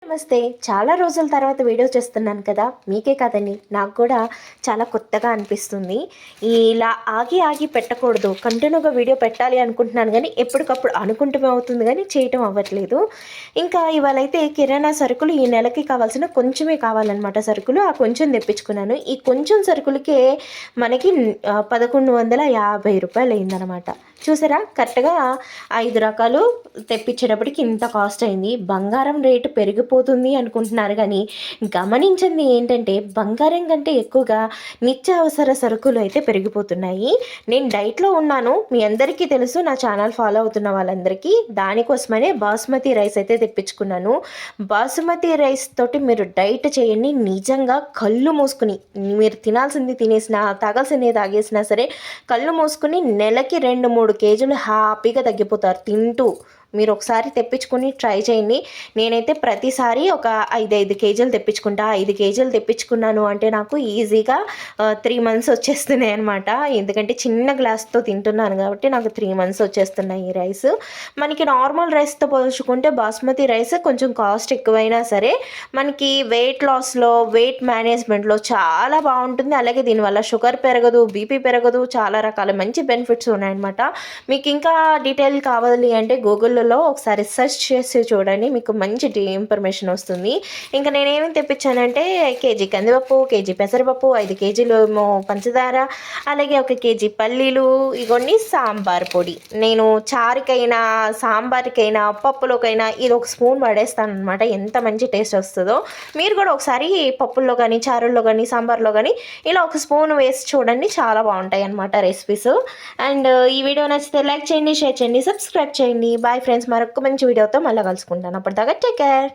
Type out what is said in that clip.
నమస్తే. చాలా రోజుల తర్వాత వీడియో చేస్తున్నాను కదా! మీకే కాదండి, నాకు కూడా చాలా కొత్తగా అనిపిస్తుంది. ఇలా ఆగి ఆగి పెట్టకూడదు. కంటిన్యూగా వీడియో పెట్టాలి అనుకుంటున్నాను గానీ, ఎప్పటికప్పుడు అనుకుంటమే అవుతుంది గానీ, చేయటం అవ్వట్లేదు. ఇంకా ఇవాళైతే కిరాణా సరుకులు ఈ నెలకి కావాల్సిన కొంచెమే కావాలనమాట సరుకులు. ఆ కొంచెం తెప్పించుకున్నాను. ఈ కొంచెం సరుకులకే మనకి 1150 అయిందనమాట. చూసారా? కరెక్ట్‌గా 5 రకాలు తెప్పించేటప్పటికి ఇంత కాస్ట్ అయింది. బంగారం రేటు పెరిగిపోతుంది అనుకుంటున్నారు కానీ, గమనించింది ఏంటంటే బంగారం కంటే ఎక్కువగా నిత్యావసర సరుకులు అయితే పెరిగిపోతున్నాయి. నేను డైట్‌లో ఉన్నాను. మీ అందరికీ తెలుసు, నా ఛానల్ ఫాలో అవుతున్న వాళ్ళందరికీ. దానికోసమనే బాస్మతి రైస్ అయితే తెప్పించుకున్నాను. బాసుమతి రైస్ తోటి మీరు డైట్ చేయండి. నిజంగా కళ్ళు మూసుకుని మీరు తినాల్సింది తినేసినా, తాగాల్సింది తాగేసినా సరే కళ్ళు మూసుకుని నెలకి 2, 3 కేజీలు హ్యాపీగా తగ్గిపోతారు తింటూ. మీరు ఒకసారి తెప్పించుకొని ట్రై చేయండి. నేనైతే ప్రతిసారి ఒక 5 కేజీలు తెప్పించుకుంటా. 5 కేజీలు తెప్పించుకున్నాను అంటే నాకు ఈజీగా 3 మంత్స్ వచ్చేస్తున్నాయి అనమాట. ఎందుకంటే చిన్న గ్లాస్తో తింటున్నాను కాబట్టి నాకు 3 మంత్స్ వచ్చేస్తున్నాయి ఈ రైస్. మనకి నార్మల్ రైస్తో పోల్చుకుంటే బాస్మతి రైస్ కొంచెం కాస్ట్ ఎక్కువైనా సరే మనకి వెయిట్ లాస్లో, వెయిట్ మేనేజ్మెంట్లో చాలా బాగుంటుంది. అలాగే దీనివల్ల షుగర్ పెరగదు, బీపీ పెరగదు, చాలా రకాల మంచి బెనిఫిట్స్ ఉన్నాయన్నమాట. మీకు ఇంకా డీటెయిల్ కావాలి అంటే గూగుల్లో ఒకసారి సెర్చ్ చేసి చూడండి, మీకు మంచి ఇన్ఫర్మేషన్ వస్తుంది. ఇంకా నేనేమి తెప్పించానంటే కేజీ కందిపప్పు, కేజీ పెసరపప్పు, 5 కేజీలు ఏమో పంచదార, అలాగే 1 కేజీ పల్లీలు, ఇవన్నీ సాంబార్ పొడి. నేను చారుకైనా, సాంబార్కైనా, పప్పులోకైనా ఇది ఒక స్పూన్ పడేస్తాను అనమాట. ఎంత మంచి టేస్ట్ వస్తుందో మీరు కూడా ఒకసారి పప్పుల్లో కానీ, చారుల్లో కానీ, సాంబార్లో కానీ ఇలా ఒక స్పూన్ వేసి చూడండి. చాలా బాగుంటాయి అన్నమాట రెసిపీస్. అండ్ ఈ వీడియో నచ్చితే లైక్ చేయండి, షేర్ చేయండి, సబ్స్క్రైబ్ చేయండి. బాయ్ ఫ్రెండ్స్, మరొక మంచి వీడియోతో మళ్ళీ కలుసుకుంటాను. అప్పటిదాకా టేక్ కేర్.